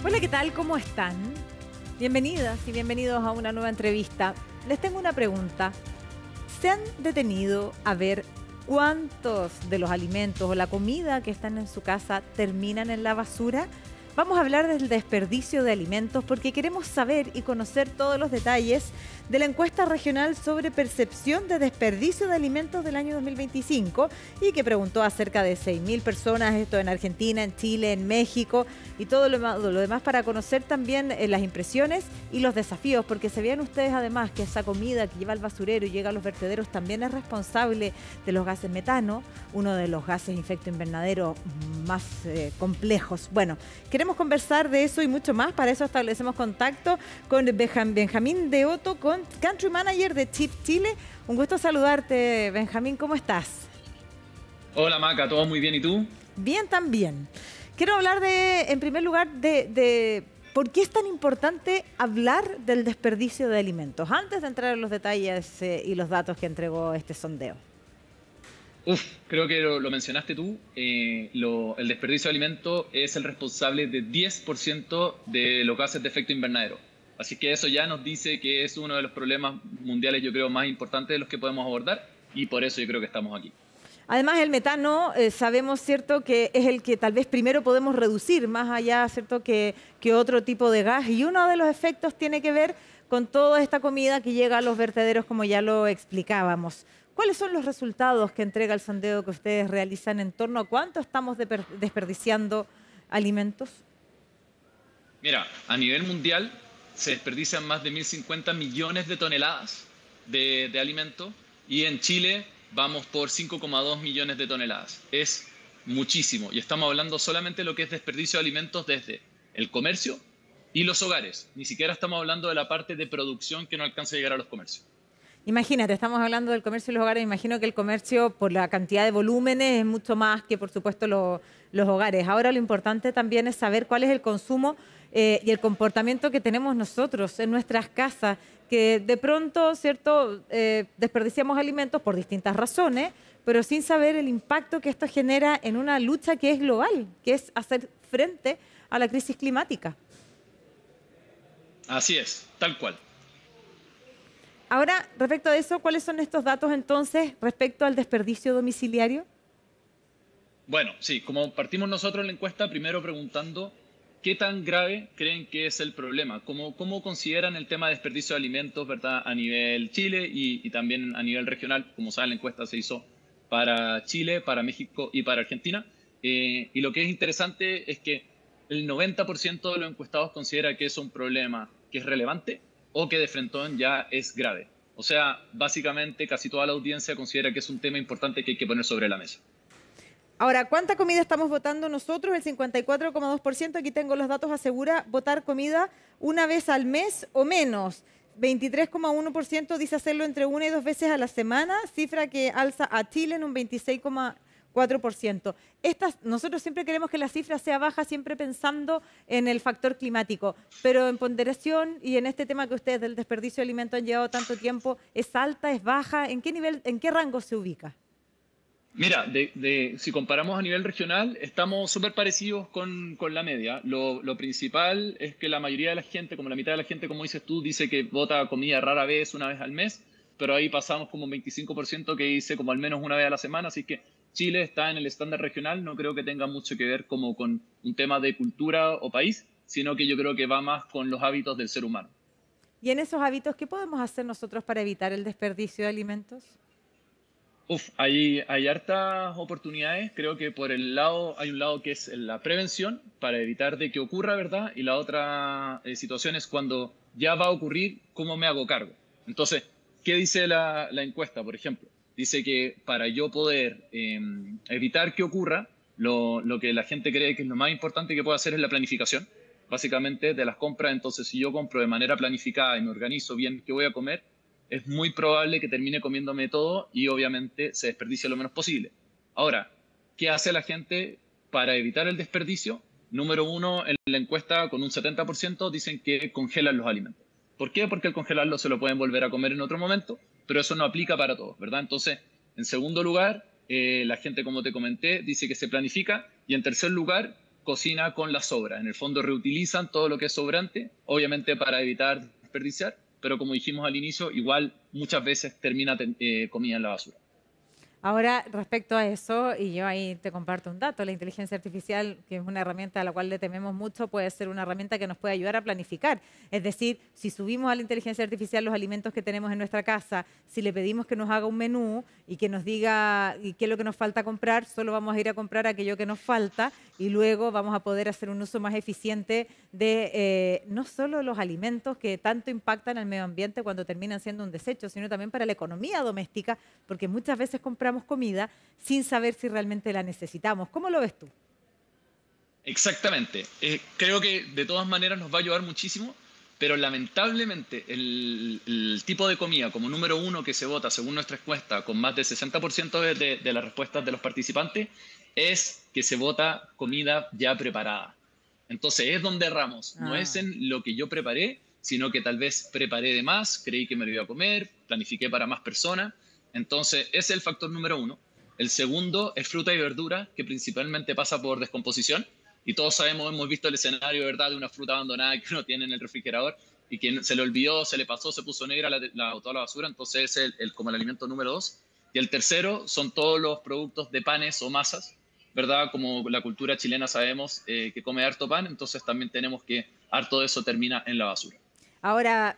Hola, ¿qué tal? ¿Cómo están? Bienvenidas y bienvenidos a una nueva entrevista. Les tengo una pregunta. ¿Se han detenido a ver cuántos de los alimentos o la comida que están en su casa terminan en la basura? Vamos a hablar del desperdicio de alimentos porque queremos saber y conocer todos los detalles de la encuesta regional sobre percepción de desperdicio de alimentos del año 2025 y que preguntó a cerca de 6.000 personas, esto en Argentina, en Chile, en México y todo lo demás para conocer también las impresiones y los desafíos, porque se vean ustedes además que esa comida que lleva al basurero y llega a los vertederos también es responsable de los gases metano, uno de los gases efecto invernadero más complejos. Bueno, queremos conversar de eso y mucho más. Para eso establecemos contacto con Benjamín de Otto, con Country Manager de Chip Chile. Un gusto saludarte, Benjamín. ¿Cómo estás? Hola, Maca. ¿Todo muy bien? ¿Y tú? Bien, también. Quiero hablar en primer lugar, de por qué es tan importante hablar del desperdicio de alimentos, antes de entrar en los detalles y los datos que entregó este sondeo. Creo que lo mencionaste tú. El desperdicio de alimentos es el responsable de 10% de los gases de efecto invernadero. Así que eso ya nos dice que es uno de los problemas mundiales, yo creo, más importantes de los que podemos abordar, y por eso yo creo que estamos aquí. Además, el metano, sabemos, ¿cierto?, que es el que tal vez primero podemos reducir, más allá, ¿cierto?, que otro tipo de gas. Y uno de los efectos tiene que ver con toda esta comida que llega a los vertederos, como ya lo explicábamos. ¿Cuáles son los resultados que entrega el sondeo que ustedes realizan en torno a cuánto estamos desperdiciando alimentos? Mira, a nivel mundial se desperdician más de 1.050 millones de toneladas de alimentos, y en Chile vamos por 5,2 millones de toneladas. Es muchísimo, y estamos hablando solamente de lo que es desperdicio de alimentos desde el comercio y los hogares. Ni siquiera estamos hablando de la parte de producción que no alcanza a llegar a los comercios. Imagínate, estamos hablando del comercio y los hogares. Imagino que el comercio, por la cantidad de volúmenes, es mucho más que, por supuesto, los hogares. Ahora, lo importante también es saber cuál es el consumo y el comportamiento que tenemos nosotros en nuestras casas, que de pronto, ¿cierto?, desperdiciamos alimentos por distintas razones, pero sin saber el impacto que esto genera en una lucha que es global, que es hacer frente a la crisis climática. Así es, tal cual. Ahora, respecto a eso, ¿cuáles son estos datos entonces respecto al desperdicio domiciliario? Bueno, sí, como partimos nosotros en la encuesta, primero preguntando qué tan grave creen que es el problema, cómo consideran el tema de desperdicio de alimentos, ¿verdad?, a nivel Chile y también a nivel regional. Como saben, la encuesta se hizo para Chile, para México y para Argentina. Y lo que es interesante es que el 90% de los encuestados considera que es un problema que es relevante o que de frentón ya es grave. O sea, básicamente casi toda la audiencia considera que es un tema importante que hay que poner sobre la mesa. Ahora, ¿cuánta comida estamos votando nosotros? El 54,2%, aquí tengo los datos, asegura votar comida una vez al mes o menos. 23,1% dice hacerlo entre una y dos veces a la semana, cifra que alza a Chile en un 26,4%. Nosotros siempre queremos que la cifra sea baja, siempre pensando en el factor climático, pero en ponderación y en este tema que ustedes del desperdicio de alimentos han llevado tanto tiempo, ¿es alta, es baja? ¿En qué nivel, en qué rango se ubica? Mira, si comparamos a nivel regional, estamos súper parecidos con la media. Lo principal es que la mayoría de la gente, como la mitad de la gente, como dices tú, dice que vota comida rara vez, una vez al mes, pero ahí pasamos como un 25% que dice como al menos una vez a la semana, así que Chile está en el estándar regional. No creo que tenga mucho que ver como con un tema de cultura o país, sino que yo creo que va más con los hábitos del ser humano. Y en esos hábitos, ¿qué podemos hacer nosotros para evitar el desperdicio de alimentos? Hay hartas oportunidades. Creo que hay un lado que es la prevención para evitar de que ocurra, ¿verdad? Y la otra situación es cuando ya va a ocurrir, ¿cómo me hago cargo? Entonces, ¿qué dice la encuesta, por ejemplo? Dice que para yo poder evitar que ocurra, lo que la gente cree que es lo más importante que puedo hacer es la planificación, básicamente, de las compras. Entonces, si yo compro de manera planificada y me organizo bien qué voy a comer, es muy probable que termine comiéndome todo y obviamente se desperdicie lo menos posible. Ahora, ¿qué hace la gente para evitar el desperdicio? Número uno, en la encuesta con un 70% dicen que congelan los alimentos. ¿Por qué? Porque al congelarlo se lo pueden volver a comer en otro momento, pero eso no aplica para todos, ¿verdad? Entonces, en segundo lugar, la gente, como te comenté, dice que se planifica, y en tercer lugar, cocina con las sobras. En el fondo reutilizan todo lo que es sobrante, obviamente para evitar desperdiciar, pero como dijimos al inicio, igual muchas veces termina comida en la basura. Ahora, respecto a eso, y yo ahí te comparto un dato, la inteligencia artificial, que es una herramienta a la cual le tememos mucho, puede ser una herramienta que nos puede ayudar a planificar. Es decir, si subimos a la inteligencia artificial los alimentos que tenemos en nuestra casa, si le pedimos que nos haga un menú y que nos diga qué es lo que nos falta comprar, solo vamos a ir a comprar aquello que nos falta y luego vamos a poder hacer un uso más eficiente de no solo los alimentos que tanto impactan al medio ambiente cuando terminan siendo un desecho, sino también para la economía doméstica, porque muchas veces compramos comida sin saber si realmente la necesitamos. ¿Cómo lo ves tú? Exactamente. Creo que de todas maneras nos va a ayudar muchísimo, pero lamentablemente el tipo de comida como número uno que se vota según nuestra encuesta, con más del 60% de las respuestas de los participantes, es que se vota comida ya preparada. Entonces es donde erramos. No es Ah. en lo que yo preparé, sino que tal vez preparé de más, creí que me lo iba a comer, planifiqué para más personas. Entonces ese es el factor número uno. El segundo es fruta y verdura, que principalmente pasa por descomposición. Y todos sabemos, hemos visto el escenario, ¿verdad?, de una fruta abandonada que uno tiene en el refrigerador y que se le olvidó, se le pasó, se puso negra, la botó a la basura. Entonces es como el alimento número dos. Y el tercero son todos los productos de panes o masas, ¿verdad? Como la cultura chilena sabemos que come harto pan, entonces también tenemos que harto de eso termina en la basura. Ahora,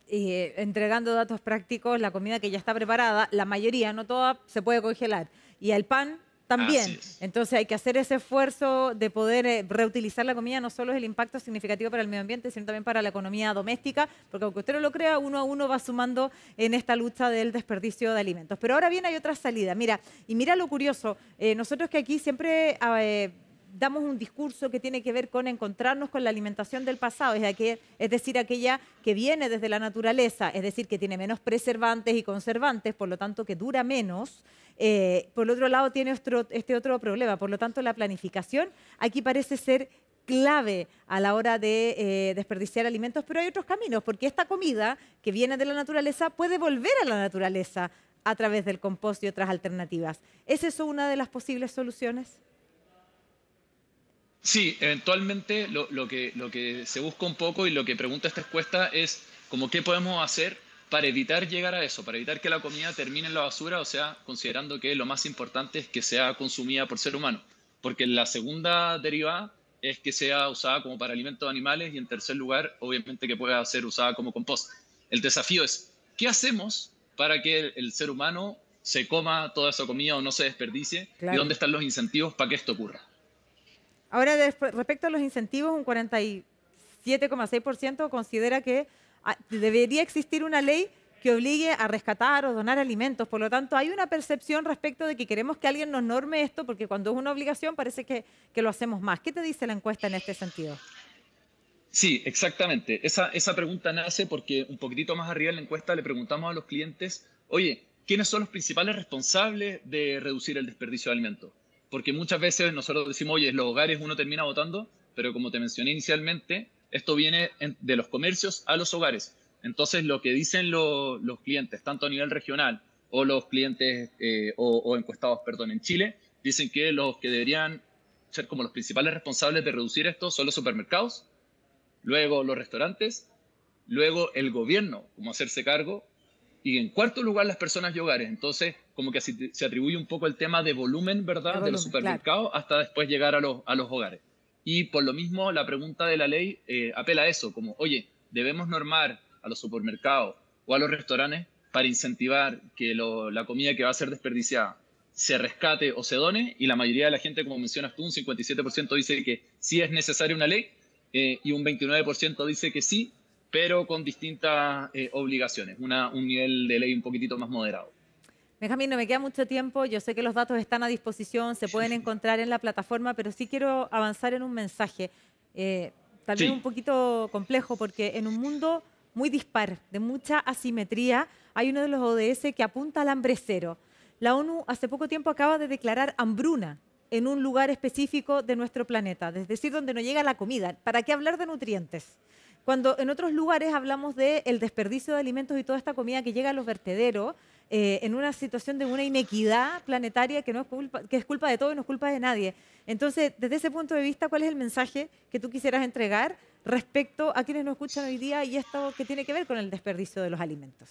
entregando datos prácticos, la comida que ya está preparada, la mayoría, no toda, se puede congelar. Y el pan Así también. es. Entonces hay que hacer ese esfuerzo de poder reutilizar la comida. No solo es el impacto significativo para el medio ambiente, sino también para la economía doméstica, porque aunque usted no lo crea, uno a uno va sumando en esta lucha del desperdicio de alimentos. Pero ahora bien hay otra salida. Mira, y mira lo curioso, nosotros que aquí siempre damos un discurso que tiene que ver con encontrarnos con la alimentación del pasado, es decir, aquella que viene desde la naturaleza, es decir, que tiene menos preservantes y conservantes, por lo tanto que dura menos. Por el otro lado tiene este otro problema, por lo tanto la planificación aquí parece ser clave a la hora de desperdiciar alimentos, pero hay otros caminos, porque esta comida que viene de la naturaleza puede volver a la naturaleza a través del compost y otras alternativas. ¿Es eso una de las posibles soluciones? Sí, eventualmente lo que se busca un poco y lo que pregunta esta encuesta es como qué podemos hacer para evitar llegar a eso, para evitar que la comida termine en la basura, o sea, considerando que lo más importante es que sea consumida por ser humano, porque la segunda derivada es que sea usada como para alimentos animales y en tercer lugar, obviamente que pueda ser usada como compost. El desafío es, ¿qué hacemos para que el ser humano se coma toda esa comida o no se desperdicie? ¿Y Claro. dónde están los incentivos para que esto ocurra? Ahora, respecto a los incentivos, un 47,6% considera que debería existir una ley que obligue a rescatar o donar alimentos. Por lo tanto, hay una percepción respecto de que queremos que alguien nos norme esto, porque cuando es una obligación parece que lo hacemos más. ¿Qué te dice la encuesta en este sentido? Sí, exactamente. Esa pregunta nace porque un poquitito más arriba en la encuesta le preguntamos a los clientes, oye, ¿quiénes son los principales responsables de reducir el desperdicio de alimentos? Porque muchas veces nosotros decimos, oye, en los hogares uno termina votando, pero como te mencioné inicialmente, esto viene de los comercios a los hogares. Entonces, lo que dicen los clientes, tanto a nivel regional o los clientes o encuestados, perdón, en Chile, dicen que los que deberían ser como los principales responsables de reducir esto son los supermercados, luego los restaurantes, luego el gobierno, como hacerse cargo, y en cuarto lugar las personas y hogares. Entonces, como que se atribuye un poco el tema de volumen, De ¿verdad?, de los volumen, claro. supermercados hasta después llegar a los hogares. Y por lo mismo, la pregunta de la ley apela a eso, como, oye, debemos normar a los supermercados o a los restaurantes para incentivar que la comida que va a ser desperdiciada se rescate o se done, y la mayoría de la gente, como mencionas tú, un 57% dice que sí es necesaria una ley, y un 29% dice que sí, pero con distintas obligaciones, un nivel de ley un poquitito más moderado. Benjamín, no me queda mucho tiempo. Yo sé que los datos están a disposición, se pueden encontrar en la plataforma, pero sí quiero avanzar en un mensaje, eh, tal vez un Sí, poquito complejo, porque en un mundo muy dispar, de mucha asimetría, hay uno de los ODS que apunta al hambre cero. La ONU hace poco tiempo acaba de declarar hambruna en un lugar específico de nuestro planeta, es decir, donde no llega la comida. ¿Para qué hablar de nutrientes? Cuando en otros lugares hablamos del desperdicio de alimentos y toda esta comida que llega a los vertederos, en una situación de una inequidad planetaria que es culpa de todo y no es culpa de nadie. Entonces, desde ese punto de vista, ¿cuál es el mensaje que tú quisieras entregar respecto a quienes nos escuchan hoy día y esto que tiene que ver con el desperdicio de los alimentos?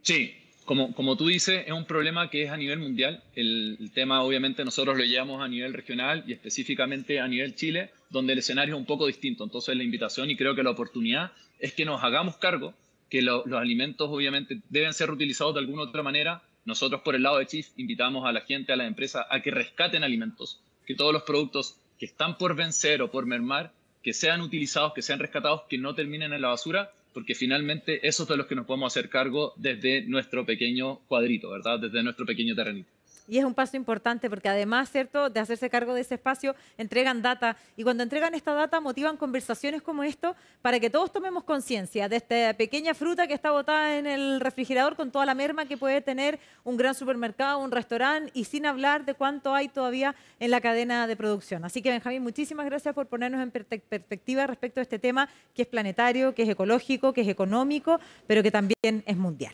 Sí, como tú dices, es un problema que es a nivel mundial. El tema, obviamente, nosotros lo llevamos a nivel regional y específicamente a nivel Chile, donde el escenario es un poco distinto. Entonces, la invitación y creo que la oportunidad es que nos hagamos cargo que los alimentos, obviamente, deben ser reutilizados de alguna u otra manera. Nosotros, por el lado de Chief, invitamos a la gente, a las empresas, a que rescaten alimentos, que todos los productos que están por vencer o por mermar, que sean utilizados, que sean rescatados, que no terminen en la basura, porque finalmente eso es de los que nos podemos hacer cargo desde nuestro pequeño cuadrito, ¿verdad? Desde nuestro pequeño terrenito. Y es un paso importante porque además, ¿cierto?, de hacerse cargo de ese espacio, entregan data. Y cuando entregan esta data, motivan conversaciones como esto para que todos tomemos conciencia de esta pequeña fruta que está botada en el refrigerador con toda la merma que puede tener un gran supermercado, un restaurante, y sin hablar de cuánto hay todavía en la cadena de producción. Así que, Benjamín, muchísimas gracias por ponernos en perspectiva respecto a este tema que es planetario, que es ecológico, que es económico, pero que también es mundial.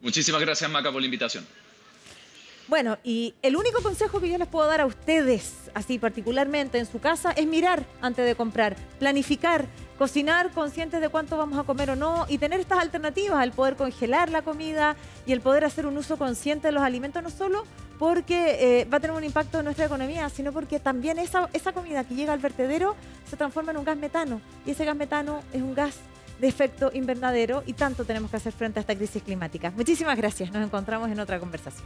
Muchísimas gracias, Maca, por la invitación. Bueno, y el único consejo que yo les puedo dar a ustedes, así particularmente en su casa, es mirar antes de comprar, planificar, cocinar conscientes de cuánto vamos a comer o no y tener estas alternativas, el poder congelar la comida y el poder hacer un uso consciente de los alimentos, no solo porque va a tener un impacto en nuestra economía, sino porque también esa comida que llega al vertedero se transforma en un gas metano y ese gas metano es un gas de efecto invernadero y tanto tenemos que hacer frente a esta crisis climática. Muchísimas gracias, nos encontramos en otra conversación.